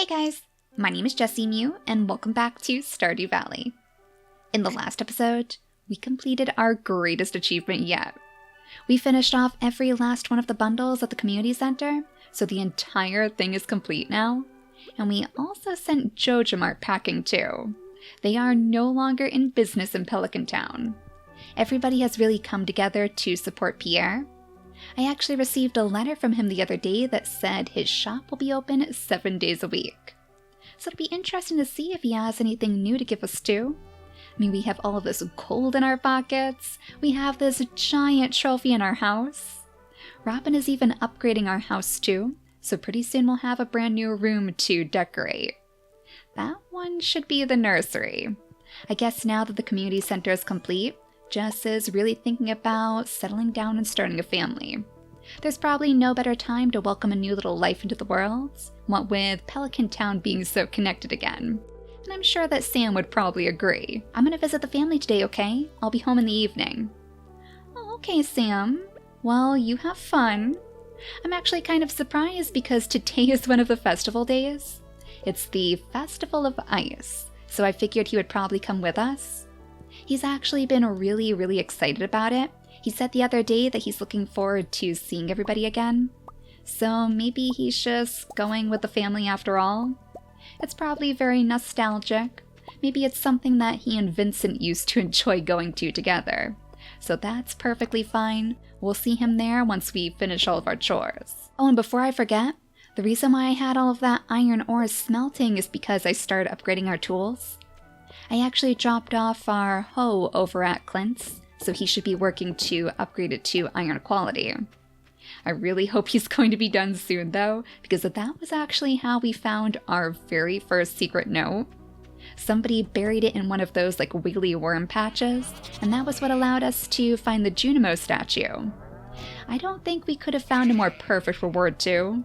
Hey guys, my name is JessiMew, and welcome back to Stardew Valley. In the last episode, we completed our greatest achievement yet. We finished off every last one of the bundles at the community center, so the entire thing is complete now. And we also sent Joja Mart packing too. They are no longer in business in Pelican Town. Everybody has really come together to support Pierre. I actually received a letter from him the other day that said his shop will be open 7 days a week. So it'll be interesting to see if he has anything new to give us too. I mean, we have all of this gold in our pockets. We have this giant trophy in our house. Robin is even upgrading our house too, so pretty soon we'll have a brand new room to decorate. That one should be the nursery. I guess now that the community center is complete, Jess is really thinking about settling down and starting a family. There's probably no better time to welcome a new little life into the world, what with Pelican Town being so connected again. And I'm sure that Sam would probably agree. I'm gonna visit the family today, okay? I'll be home in the evening. Oh, okay, Sam. Well, you have fun. I'm actually kind of surprised because today is one of the festival days. It's the Festival of Ice, so I figured he would probably come with us. He's actually been really excited about it. He said the other day that he's looking forward to seeing everybody again. So maybe he's just going with the family after all. It's probably very nostalgic. Maybe it's something that he and Vincent used to enjoy going to together. So that's perfectly fine. We'll see him there once we finish all of our chores. Oh, and before I forget, the reason why I had all of that iron ore smelting is because I started upgrading our tools. I actually dropped off our hoe over at Clint's, so he should be working to upgrade it to iron quality. I really hope he's going to be done soon though, because that was actually how we found our very first secret note. Somebody buried it in one of those like wiggly worm patches, and that was what allowed us to find the Junimo statue. I don't think we could have found a more perfect reward too.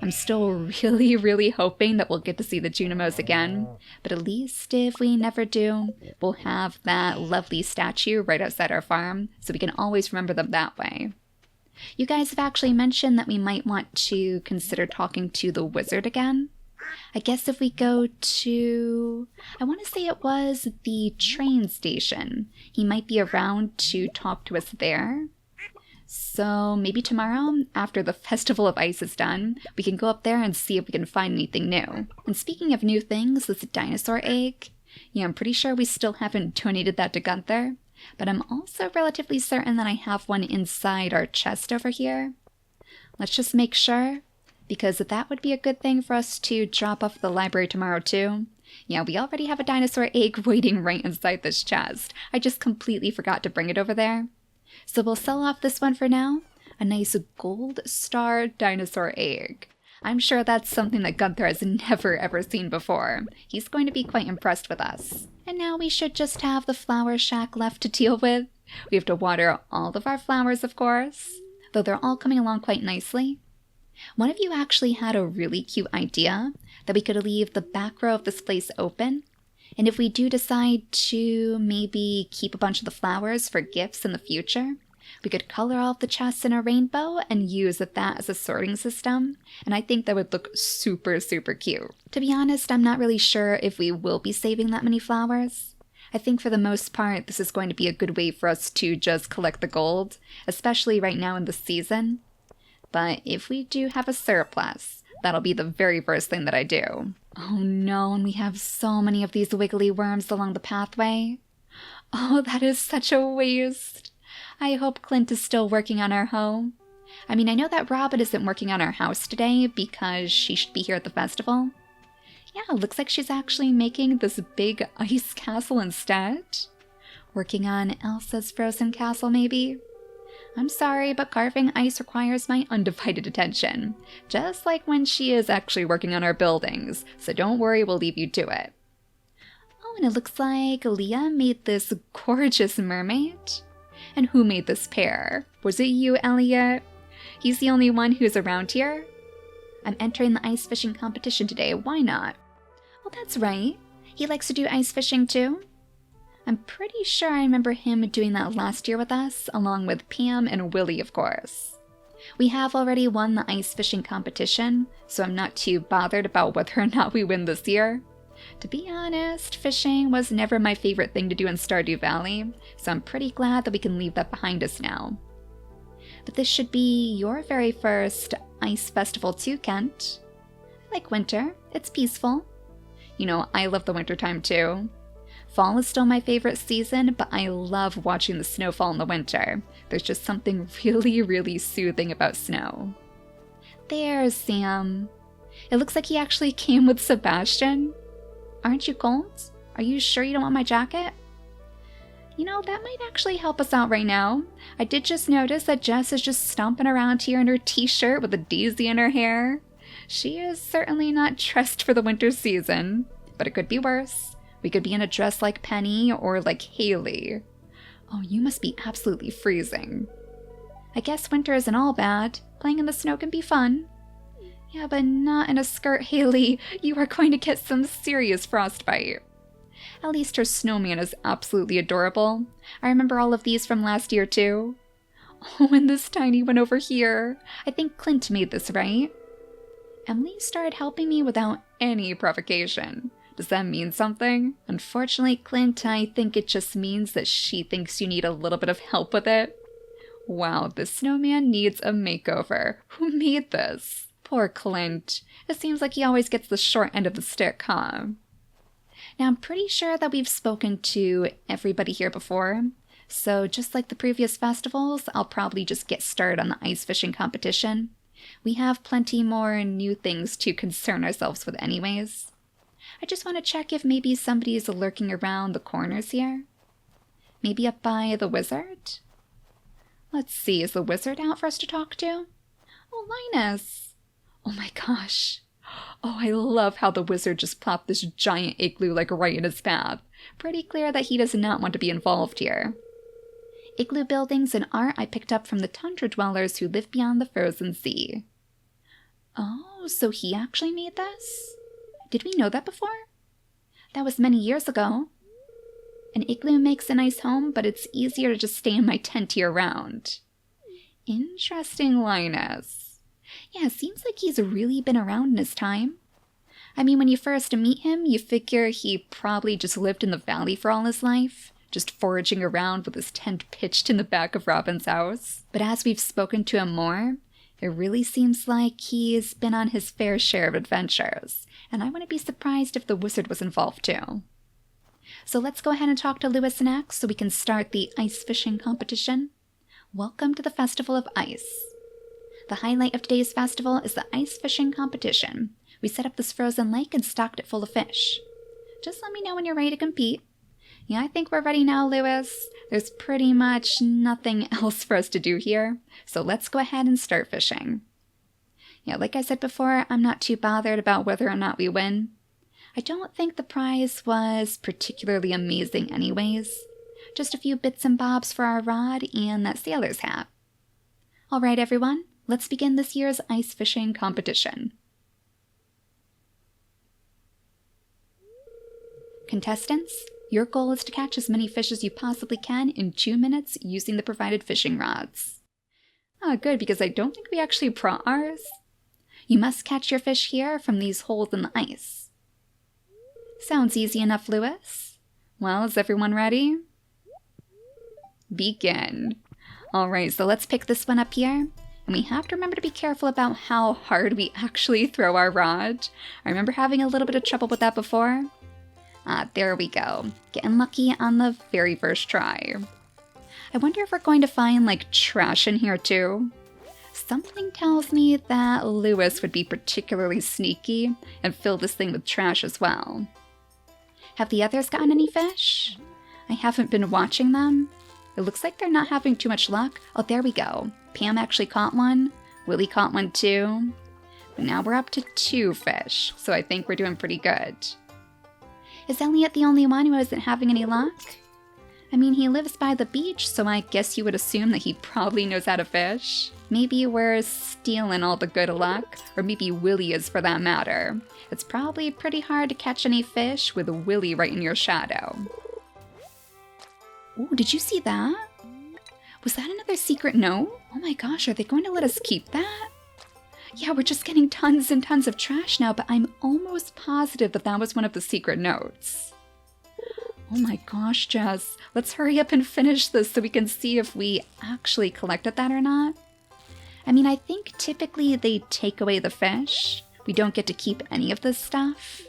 I'm still really hoping that we'll get to see the Junimos again, but at least if we never do, we'll have that lovely statue right outside our farm, so we can always remember them that way. You guys have actually mentioned that we might want to consider talking to the wizard again. I guess if we go to, I want to say it was the train station, he might be around to talk to us there. So maybe tomorrow, after the Festival of Ice is done, we can go up there and see if we can find anything new. And speaking of new things, this dinosaur egg, yeah, I'm pretty sure we still haven't donated that to Gunther, but I'm also relatively certain that I have one inside our chest over here. Let's just make sure, because that would be a good thing for us to drop off at the library tomorrow too. Yeah, we already have a dinosaur egg waiting right inside this chest. I just completely forgot to bring it over there. So we'll sell off this one for now. A nice gold star dinosaur egg. I'm sure that's something that Gunther has never ever seen before. He's going to be quite impressed with us. And now we should just have the flower shack left to deal with. We have to water all of our flowers, of course, though they're all coming along quite nicely. One of you actually had a really cute idea that we could leave the back row of this place open. And if we do decide to maybe keep a bunch of the flowers for gifts in the future, we could color all of the chests in a rainbow and use that as a sorting system. And I think that would look super cute. To be honest, I'm not really sure if we will be saving that many flowers. I think for the most part, this is going to be a good way for us to just collect the gold, especially right now in the season. But if we do have a surplus, that'll be the very first thing that I do. Oh no, and we have so many of these wiggly worms along the pathway. Oh, that is such a waste. I hope Clint is still working on our hoe. I mean, I know that Robin isn't working on our house today because she should be here at the festival. Yeah, it looks like she's actually making this big ice castle instead. Working on Elsa's frozen castle, maybe? I'm sorry, but carving ice requires my undivided attention, just like when she is actually working on our buildings, so don't worry, we'll leave you to it. Oh, and it looks like Leah made this gorgeous mermaid. And who made this pair? Was it you, Elliot? He's the only one who's around here? I'm entering the ice fishing competition today, why not? Oh, that's right. He likes to do ice fishing too. I'm pretty sure I remember him doing that last year with us, along with Pam and Willie, of course. We have already won the ice fishing competition, so I'm not too bothered about whether or not we win this year. To be honest, fishing was never my favorite thing to do in Stardew Valley, so I'm pretty glad that we can leave that behind us now. But this should be your very first ice festival too, Kent. I like winter. It's peaceful. You know, I love the wintertime too. Fall is still my favorite season, but I love watching the snow fall in the winter. There's just something really, really soothing about snow. There's Sam. It looks like he actually came with Sebastian. Aren't you cold? Are you sure you don't want my jacket? You know, that might actually help us out right now. I did just notice that Jess is just stomping around here in her t-shirt with a daisy in her hair. She is certainly not dressed for the winter season, but it could be worse. We could be in a dress like Penny or like Haley. Oh, you must be absolutely freezing. I guess winter isn't all bad. Playing in the snow can be fun. Yeah, but not in a skirt, Haley. You are going to get some serious frostbite. At least her snowman is absolutely adorable. I remember all of these from last year too. Oh, and this tiny one over here. I think Clint made this, right? Emily started helping me without any provocation. Does that mean something? Unfortunately, Clint, I think it just means that she thinks you need a little bit of help with it. Wow, this snowman needs a makeover. Who made this? Poor Clint. It seems like he always gets the short end of the stick, huh? Now, I'm pretty sure that we've spoken to everybody here before. So just like the previous festivals, I'll probably just get started on the ice fishing competition. We have plenty more new things to concern ourselves with anyways. I just want to check if maybe somebody's lurking around the corners here. Maybe up by the wizard? Let's see, is the wizard out for us to talk to? Oh, Linus! Oh my gosh. Oh, I love how the wizard just plopped this giant igloo like right in his path. Pretty clear that he does not want to be involved here. Igloo buildings and art I picked up from the tundra dwellers who live beyond the frozen sea. Oh, so he actually made this? Did we know that before? That was many years ago. An igloo makes a nice home, but it's easier to just stay in my tent year-round. Interesting, Linus. Yeah, it seems like he's really been around in his time. I mean, when you first meet him, you figure he probably just lived in the valley for all his life, just foraging around with his tent pitched in the back of Robin's house. But as we've spoken to him more, it really seems like he's been on his fair share of adventures, and I wouldn't be surprised if the wizard was involved too. So let's go ahead and talk to Lewis next so we can start the ice fishing competition. Welcome to the Festival of Ice. The highlight of today's festival is the ice fishing competition. We set up this frozen lake and stocked it full of fish. Just let me know when you're ready to compete. Yeah, I think we're ready now, Lewis. There's pretty much nothing else for us to do here, so let's go ahead and start fishing. Yeah, like I said before, I'm not too bothered about whether or not we win. I don't think the prize was particularly amazing anyways. Just a few bits and bobs for our rod and that sailor's hat. Alright everyone, let's begin this year's ice fishing competition. Contestants, your goal is to catch as many fish as you possibly can in 2 minutes using the provided fishing rods. Ah, good, because I don't think we actually brought ours. You must catch your fish here from these holes in the ice. Sounds easy enough, Lewis. Well, is everyone ready? Begin. Alright, so let's pick this one up here. And we have to remember to be careful about how hard we actually throw our rod. I remember having a little bit of trouble with that before. Ah, there we go. Getting lucky on the very first try. I wonder if we're going to find, like, trash in here too. Something tells me that Lewis would be particularly sneaky and fill this thing with trash as well. Have the others gotten any fish? I haven't been watching them. It looks like they're not having too much luck. Oh, there we go. Pam actually caught one. Willie caught one too. But now we're up to 2 fish, so I think we're doing pretty good. Is Elliot the only one who isn't having any luck? I mean, he lives by the beach, so I guess you would assume that he probably knows how to fish. Maybe we're stealing all the good luck, or maybe Willie is for that matter. It's probably pretty hard to catch any fish with Willie right in your shadow. Ooh, did you see that? Was that another secret note? Oh my gosh, are they going to let us keep that? Yeah, we're just getting tons and tons of trash now, but I'm almost positive that that was one of the secret notes. Oh my gosh, Jess. Let's hurry up and finish this so we can see if we actually collected that or not. I mean, I think typically they take away the fish. We don't get to keep any of this stuff.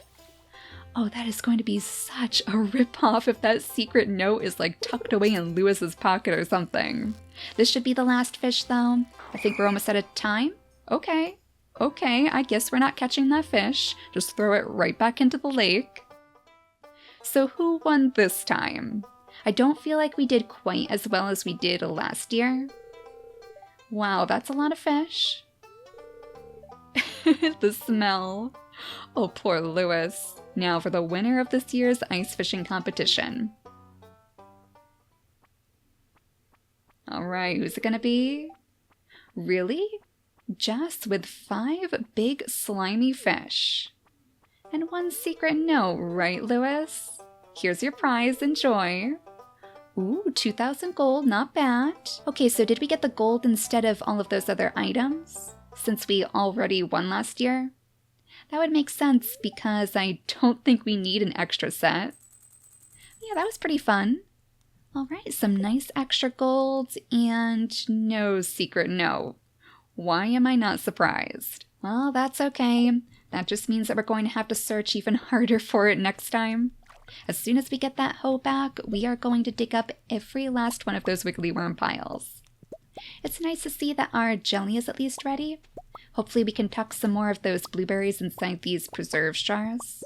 Oh, that is going to be such a ripoff if that secret note is like tucked away in Lewis's pocket or something. This should be the last fish though. I think we're almost out of time. Okay, I guess we're not catching that fish. Just throw it right back into the lake. So who won this time? I don't feel like we did quite as well as we did last year. Wow, that's a lot of fish. The smell. Oh, poor Lewis. Now for the winner of this year's ice fishing competition. Alright, who's it gonna be? Really? Jess with 5 big slimy fish. And 1 secret note, right, Lewis? Here's your prize, enjoy. Ooh, 2,000 gold, not bad. Okay, so did we get the gold instead of all of those other items? Since we already won last year? That would make sense because I don't think we need an extra set. Yeah, that was pretty fun. Alright, some nice extra golds and no secret note. Why am I not surprised? Well, that's okay. That just means that we're going to have to search even harder for it next time. As soon as we get that hoe back, we are going to dig up every last one of those wiggly worm piles. It's nice to see that our jelly is at least ready. Hopefully we can tuck some more of those blueberries inside these preserve jars.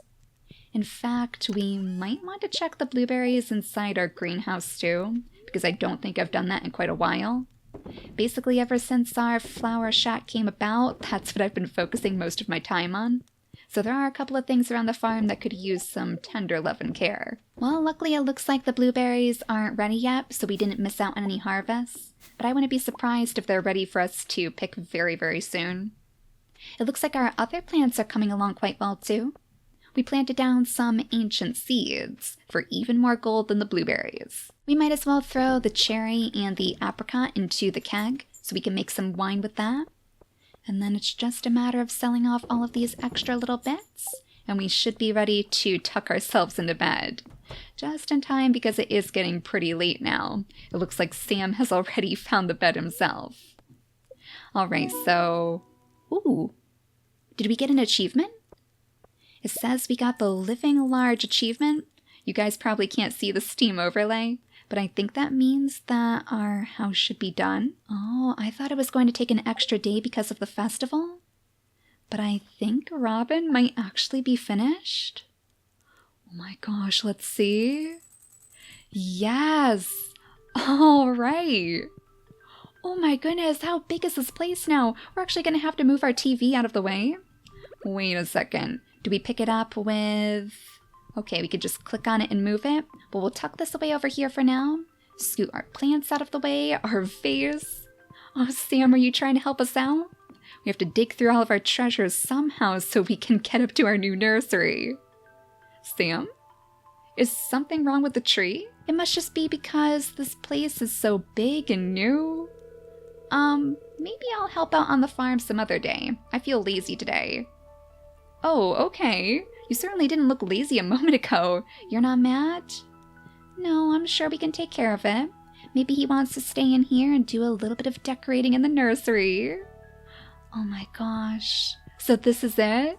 In fact, we might want to check the blueberries inside our greenhouse too, because I don't think I've done that in quite a while. Basically, ever since our flower shack came about, that's what I've been focusing most of my time on. So there are a couple of things around the farm that could use some tender love and care. Well, luckily it looks like the blueberries aren't ready yet, so we didn't miss out on any harvests. But I wouldn't be surprised if they're ready for us to pick very, very soon. It looks like our other plants are coming along quite well too. We planted down some ancient seeds for even more gold than the blueberries. We might as well throw the cherry and the apricot into the keg so we can make some wine with that. And then it's just a matter of selling off all of these extra little bits, and we should be ready to tuck ourselves into bed. Just in time because it is getting pretty late now. It looks like Sam has already found the bed himself. Alright, so... Ooh! Did we get an achievement? It says we got the Living Large achievement. You guys probably can't see the Steam overlay, but I think that means that our house should be done. Oh, I thought it was going to take an extra day because of the festival. But I think Robin might actually be finished. Oh my gosh, let's see. Yes! All right. Oh my goodness, how big is this place now? We're actually going to have to move our TV out of the way. Wait a second. Do we pick it up with... Okay, we could just click on it and move it. But we'll tuck this away over here for now. Scoot our plants out of the way, our vase. Oh, Sam, are you trying to help us out? We have to dig through all of our treasures somehow so we can get up to our new nursery. Sam? Is something wrong with the tree? It must just be because this place is so big and new. Maybe I'll help out on the farm some other day. I feel lazy today. Oh, okay. You certainly didn't look lazy a moment ago. You're not mad? No, I'm sure we can take care of it. Maybe he wants to stay in here and do a little bit of decorating in the nursery. Oh my gosh. So this is it?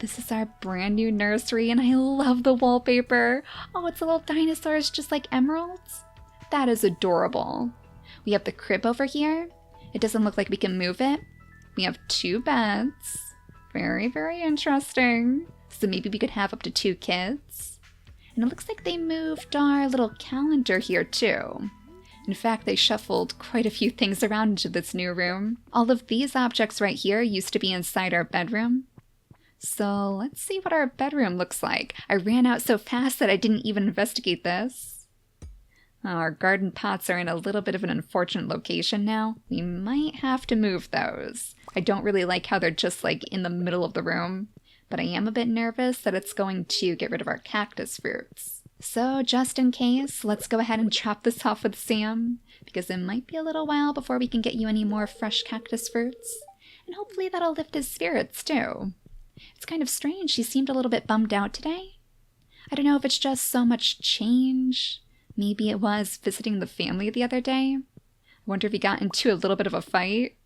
This is our brand new nursery and I love the wallpaper. Oh, it's little dinosaurs just like emeralds. That is adorable. We have the crib over here. It doesn't look like we can move it. We have 2 beds. Very, very interesting. So maybe we could have up to 2 kids. And it looks like they moved our little calendar here too. In fact, they shuffled quite a few things around into this new room. All of these objects right here used to be inside our bedroom. So let's see what our bedroom looks like. I ran out so fast that I didn't even investigate this. Our garden pots are in a little bit of an unfortunate location now. We might have to move those. I don't really like how they're just like in the middle of the room, but I am a bit nervous that it's going to get rid of our cactus fruits. So just in case, let's go ahead and chop this off with Sam. because it might be a little while before we can get you any more fresh cactus fruits. And hopefully that'll lift his spirits too. It's kind of strange, he seemed a little bit bummed out today. I don't know if it's just so much change. Maybe it was visiting the family the other day. I wonder if he got into a little bit of a fight.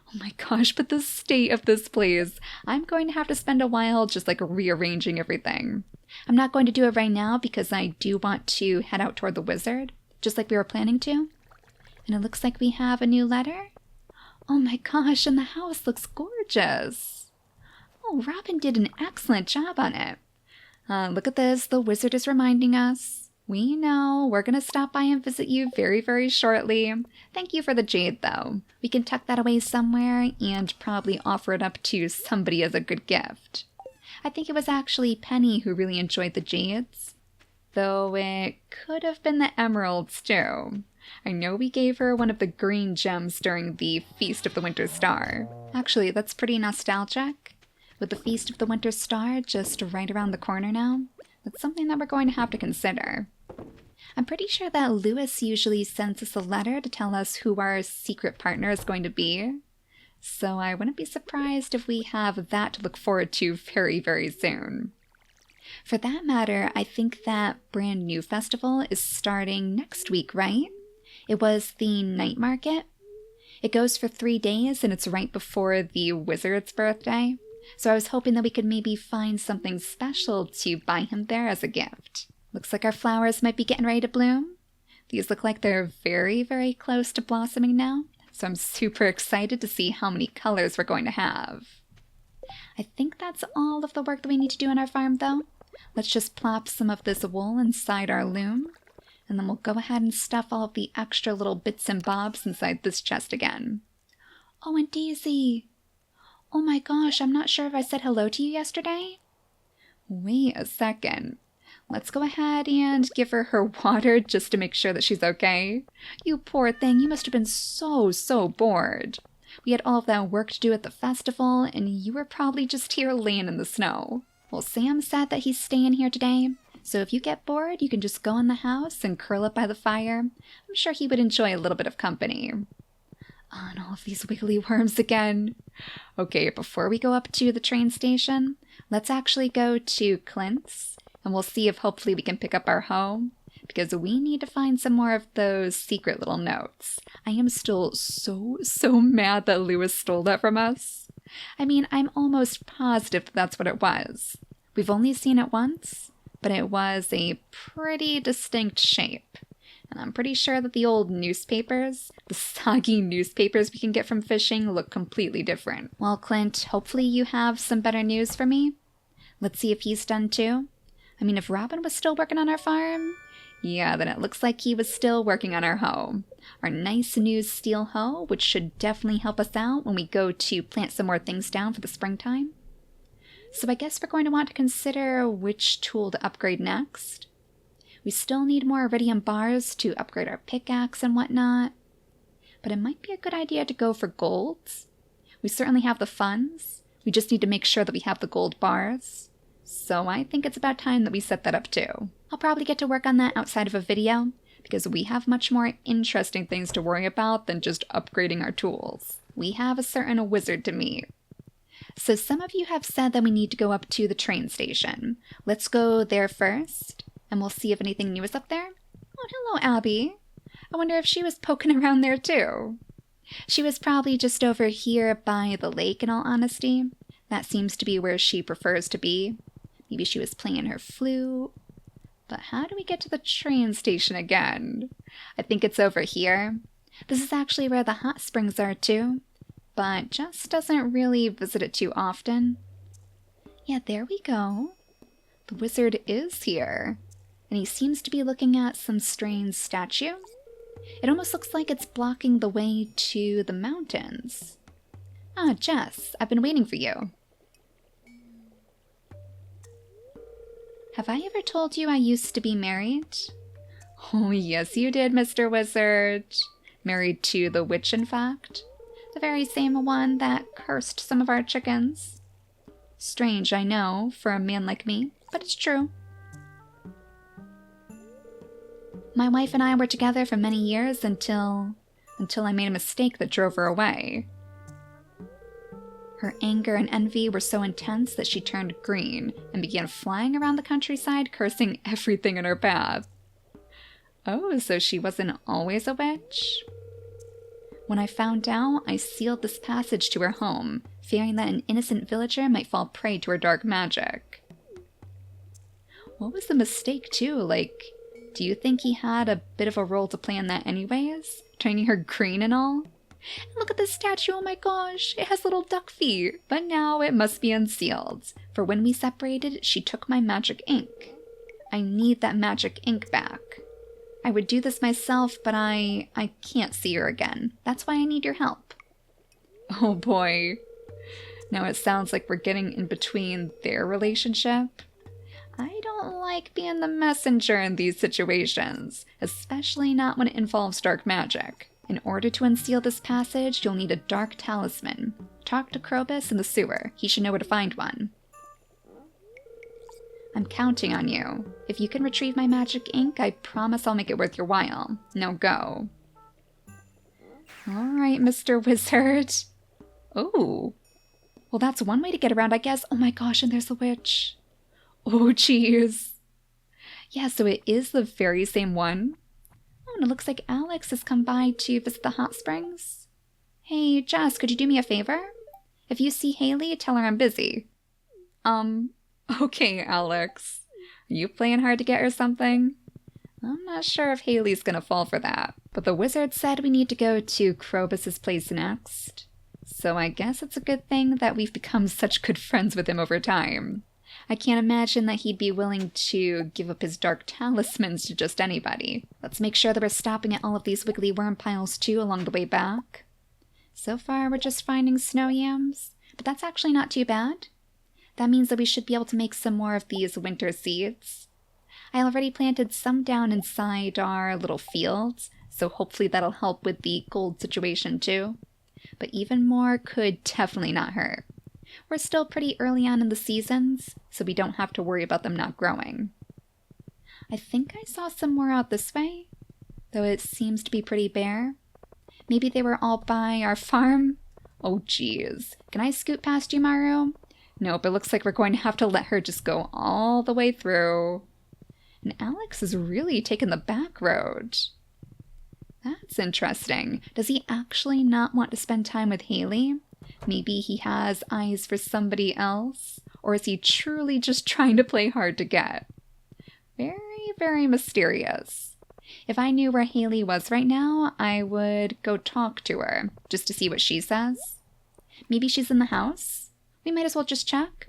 Oh my gosh, but the state of this place. I'm going to have to spend a while just like rearranging everything. I'm not going to do it right now because I do want to head out toward the wizard, just like we were planning to. And it looks like we have a new letter. Oh my gosh, and the house looks gorgeous. Oh, Robin did an excellent job on it. Look at this, the wizard is reminding us. We know, we're going to stop by and visit you very, very shortly. Thank you for the jade, though. We can tuck that away somewhere and probably offer it up to somebody as a good gift. I think it was actually Penny who really enjoyed the jades, though it could have been the emeralds, too. I know we gave her one of the green gems during the Feast of the Winter Star. Actually, that's pretty nostalgic. With the Feast of the Winter Star just right around the corner now, that's something that we're going to have to consider. I'm pretty sure that Lewis usually sends us a letter to tell us who our secret partner is going to be. So I wouldn't be surprised if we have that to look forward to very, very soon. For that matter, I think that brand new festival is starting next week, right? It was the night market. It goes for 3 days and it's right before the wizard's birthday. So I was hoping that we could maybe find something special to buy him there as a gift. Looks like our flowers might be getting ready to bloom. These look like they're very, very close to blossoming now. So I'm super excited to see how many colors we're going to have. I think that's all of the work that we need to do on our farm though. Let's just plop some of this wool inside our loom. And then we'll go ahead and stuff all of the extra little bits and bobs inside this chest again. Oh, and Daisy! Oh my gosh, I'm not sure if I said hello to you yesterday. Wait a second. Let's go ahead and give her water just to make sure that she's okay. You poor thing, you must have been so bored. We had all of that work to do at the festival, and you were probably just here laying in the snow. Well, Sam said that he's staying here today, so if you get bored, you can just go in the house and curl up by the fire. I'm sure he would enjoy a little bit of company. Oh, and all of these wiggly worms again. Okay, before we go up to the train station, let's actually go to Clint's, and we'll see if hopefully we can pick up our hoe, because we need to find some more of those secret little notes. I am still so mad that Lewis stole that from us. I mean, I'm almost positive that that's what it was. We've only seen it once, but it was a pretty distinct shape. And I'm pretty sure that the old newspapers, the soggy newspapers we can get from fishing, look completely different. Well, Clint, hopefully you have some better news for me. Let's see if he's done too. I mean, if Robin was still working on our farm, yeah, then it looks like he was still working on our hoe. Our nice new steel hoe, which should definitely help us out when we go to plant some more things down for the springtime. So I guess we're going to want to consider which tool to upgrade next. We still need more iridium bars to upgrade our pickaxe and whatnot. But it might be a good idea to go for golds. We certainly have the funds. We just need to make sure that we have the gold bars. So I think it's about time that we set that up too. I'll probably get to work on that outside of a video, because we have much more interesting things to worry about than just upgrading our tools. We have a certain wizard to meet. So some of you have said that we need to go up to the train station. Let's go there first. And we'll see if anything new is up there. Oh, hello, Abby. I wonder if she was poking around there too. She was probably just over here by the lake, in all honesty. That seems to be where she prefers to be. Maybe she was playing her flute. But how do we get to the train station again? I think it's over here. This is actually where the hot springs are too, but Jess doesn't really visit it too often. Yeah, there we go. The wizard is here. And he seems to be looking at some strange statue. It almost looks like it's blocking the way to the mountains. Ah, Jess, I've been waiting for you. Have I ever told you I used to be married? Oh, yes you did, Mr. Wizard. Married to the witch, in fact. The very same one that cursed some of our chickens. Strange, I know, for a man like me, but it's true. My wife and I were together for many years until I made a mistake that drove her away. Her anger and envy were so intense that she turned green and began flying around the countryside, cursing everything in her path. Oh, so she wasn't always a witch? When I found out, I sealed this passage to her home, fearing that an innocent villager might fall prey to her dark magic. What was the mistake, too? Like, do you think he had a bit of a role to play in that anyways? Turning her green and all? And look at this statue, oh my gosh, it has little duck feet. But now it must be unsealed, for when we separated, she took my magic ink. I need that magic ink back. I would do this myself, but I can't see her again. That's why I need your help. Oh boy. Now it sounds like we're getting in between their relationship. I don't like being the messenger in these situations, especially not when it involves dark magic. In order to unseal this passage, you'll need a dark talisman. Talk to Krobus in the sewer. He should know where to find one. I'm counting on you. If you can retrieve my magic ink, I promise I'll make it worth your while. Now go. Alright, Mr. Wizard. Oh. Well, that's one way to get around, I guess. Oh my gosh, and there's the witch. Oh, jeez. Yeah, so it is the very same one. Oh, and it looks like Alex has come by to visit the hot springs. Hey, Jess, could you do me a favor? If you see Haley, tell her I'm busy. Okay, Alex. Are you playing hard to get her something? I'm not sure if Haley's gonna fall for that, but the wizard said we need to go to Krobus's place next. So I guess it's a good thing that we've become such good friends with him over time. I can't imagine that he'd be willing to give up his dark talismans to just anybody. Let's make sure that we're stopping at all of these wiggly worm piles too along the way back. So far, we're just finding snow yams, but that's actually not too bad. That means that we should be able to make some more of these winter seeds. I already planted some down inside our little fields, so hopefully that'll help with the gold situation too. But even more could definitely not hurt. We're still pretty early on in the seasons, so we don't have to worry about them not growing. I think I saw some more out this way, though it seems to be pretty bare. Maybe they were all by our farm? Oh geez. Can I scoot past you, Maru? Nope, it looks like we're going to have to let her just go all the way through. And Alex is really taking the back road. That's interesting. Does he actually not want to spend time with Haley? Maybe he has eyes for somebody else? Or is he truly just trying to play hard to get? Very, very mysterious. If I knew where Haley was right now, I would go talk to her, just to see what she says. Maybe she's in the house? We might as well just check.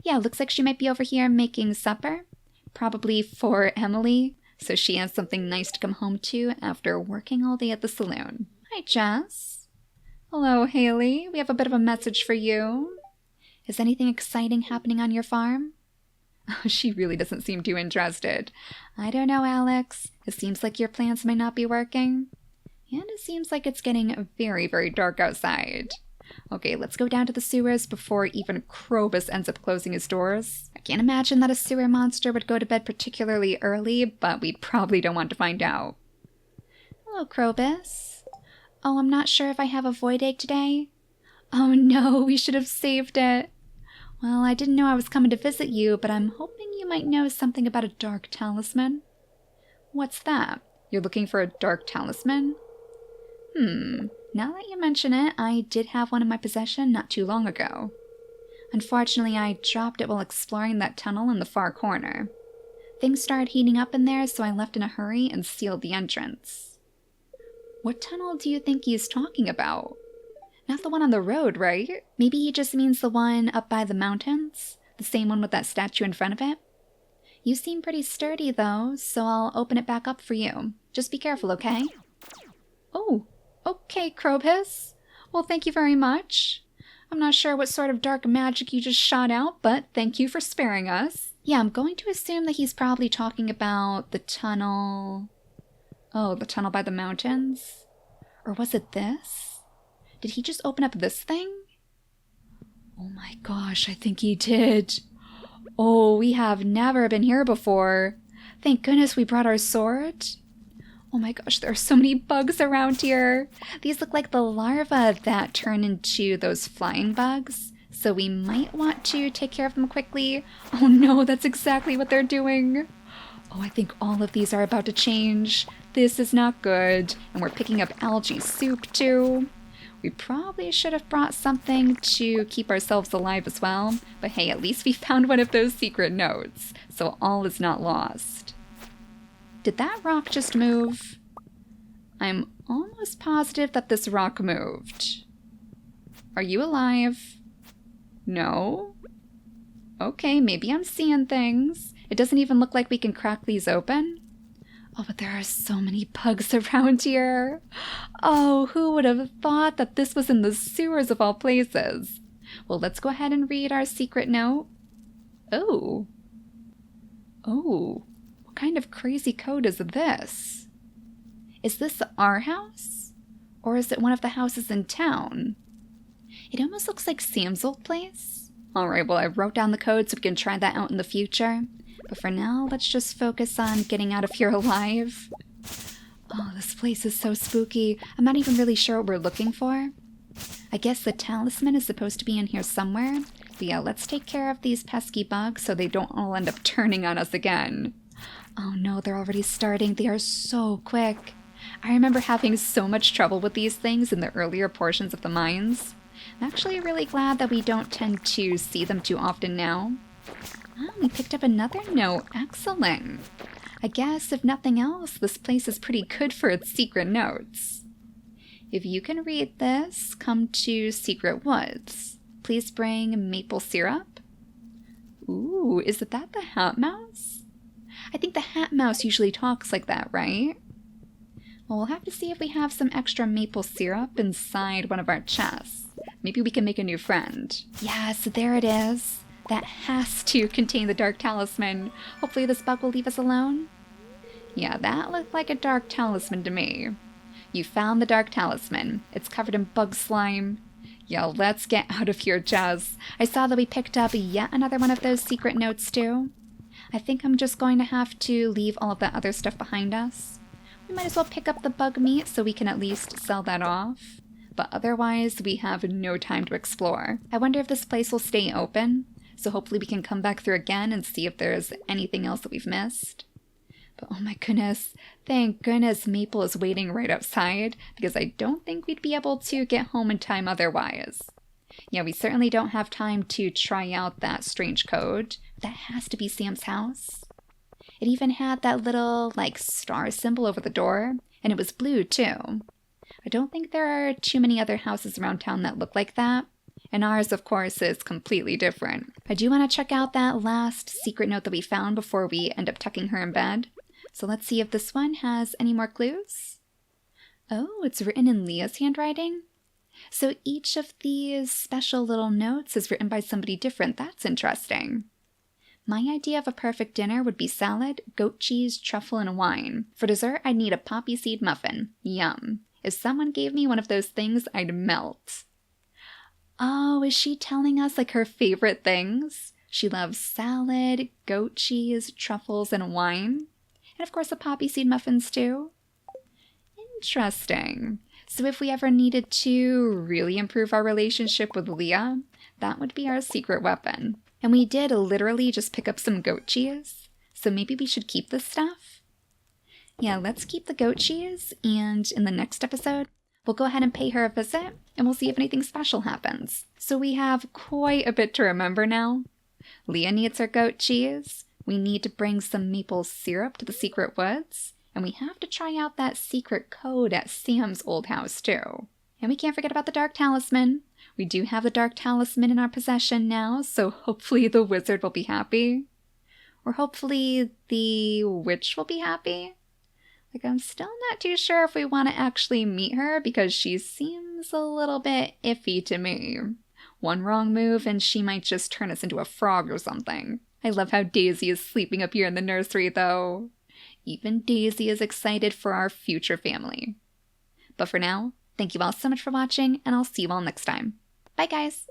Yeah, looks like she might be over here making supper. Probably for Emily, so she has something nice to come home to after working all day at the saloon. Hi, Jess. Hello, Haley. We have a bit of a message for you. Is anything exciting happening on your farm? She really doesn't seem too interested. I don't know, Alex. It seems like your plans might not be working. And it seems like it's getting very, very dark outside. Okay, let's go down to the sewers before even Krobus ends up closing his doors. I can't imagine that a sewer monster would go to bed particularly early, but we probably don't want to find out. Hello, Krobus. Oh, I'm not sure if I have a void egg today. Oh no, we should have saved it. Well, I didn't know I was coming to visit you, but I'm hoping you might know something about a dark talisman. What's that? You're looking for a dark talisman? Now that you mention it, I did have one in my possession not too long ago. Unfortunately, I dropped it while exploring that tunnel in the far corner. Things started heating up in there, so I left in a hurry and sealed the entrance. What tunnel do you think he's talking about? Not the one on the road, right? Maybe he just means the one up by the mountains? The same one with that statue in front of it? You seem pretty sturdy, though, so I'll open it back up for you. Just be careful, okay? Oh, okay, Krobus. Well, thank you very much. I'm not sure what sort of dark magic you just shot out, but thank you for sparing us. Yeah, I'm going to assume that he's probably talking about the tunnel... Oh, the tunnel by the mountains? Or was it this? Did he just open up this thing? Oh my gosh, I think he did. Oh, we have never been here before. Thank goodness we brought our sword. Oh my gosh, there are so many bugs around here. These look like the larvae that turn into those flying bugs. So we might want to take care of them quickly. Oh no, that's exactly what they're doing. Oh, I think all of these are about to change. This is not good. And we're picking up algae soup too. We probably should have brought something to keep ourselves alive as well. But hey, at least we found one of those secret notes. So all is not lost. Did that rock just move? I'm almost positive that this rock moved. Are you alive? No? Okay, maybe I'm seeing things. It doesn't even look like we can crack these open. Oh, but there are so many bugs around here. Oh, who would have thought that this was in the sewers of all places? Well, let's go ahead and read our secret note. Oh. Oh. What kind of crazy code is this? Is this our house? Or is it one of the houses in town? It almost looks like Sam's old place. Alright, well, I wrote down the code so we can try that out in the future. But for now, let's just focus on getting out of here alive. Oh, this place is so spooky. I'm not even really sure what we're looking for. I guess the talisman is supposed to be in here somewhere. But yeah, let's take care of these pesky bugs so they don't all end up turning on us again. Oh no, they're already starting. They are so quick. I remember having so much trouble with these things in the earlier portions of the mines. I'm actually really glad that we don't tend to see them too often now. Oh, we picked up another note. Excellent. I guess, if nothing else, this place is pretty good for its secret notes. If you can read this, come to Secret Woods. Please bring maple syrup. Ooh, is that the hat mouse? I think the hat mouse usually talks like that, right? Well, we'll have to see if we have some extra maple syrup inside one of our chests. Maybe we can make a new friend. Yes, there it is. That has to contain the dark talisman. Hopefully this bug will leave us alone. Yeah, that looked like a dark talisman to me. You found the dark talisman. It's covered in bug slime. Yeah, let's get out of here, Jess. I saw that we picked up yet another one of those secret notes too. I think I'm just going to have to leave all of that other stuff behind us. We might as well pick up the bug meat so we can at least sell that off. But otherwise, we have no time to explore. I wonder if this place will stay open. So hopefully we can come back through again and see if there's anything else that we've missed. But oh my goodness, thank goodness Maple is waiting right outside, because I don't think we'd be able to get home in time otherwise. Yeah, we certainly don't have time to try out that strange code. That has to be Sam's house. It even had that little, star symbol over the door, and it was blue too. I don't think there are too many other houses around town that look like that. And ours, of course, is completely different. I do want to check out that last secret note that we found before we end up tucking her in bed. So let's see if this one has any more clues. Oh, it's written in Leah's handwriting. So each of these special little notes is written by somebody different. That's interesting. My idea of a perfect dinner would be salad, goat cheese, truffle, and wine. For dessert, I'd need a poppy seed muffin. Yum. If someone gave me one of those things, I'd melt. Oh, is she telling us her favorite things? She loves salad, goat cheese, truffles, and wine. And of course the poppy seed muffins too. Interesting. So if we ever needed to really improve our relationship with Leah, that would be our secret weapon. And we did literally just pick up some goat cheese. So maybe we should keep this stuff? Yeah, let's keep the goat cheese, and in the next episode, we'll go ahead and pay her a visit, and we'll see if anything special happens. So we have quite a bit to remember now. Leah needs her goat cheese. We need to bring some maple syrup to the secret woods. And we have to try out that secret code at Sam's old house too. And we can't forget about the dark talisman. We do have the dark talisman in our possession now, so hopefully the wizard will be happy. Or hopefully the witch will be happy. I'm still not too sure if we want to actually meet her because she seems a little bit iffy to me. One wrong move and she might just turn us into a frog or something. I love how Daisy is sleeping up here in the nursery though. Even Daisy is excited for our future family. But for now, thank you all so much for watching, and I'll see you all next time. Bye guys!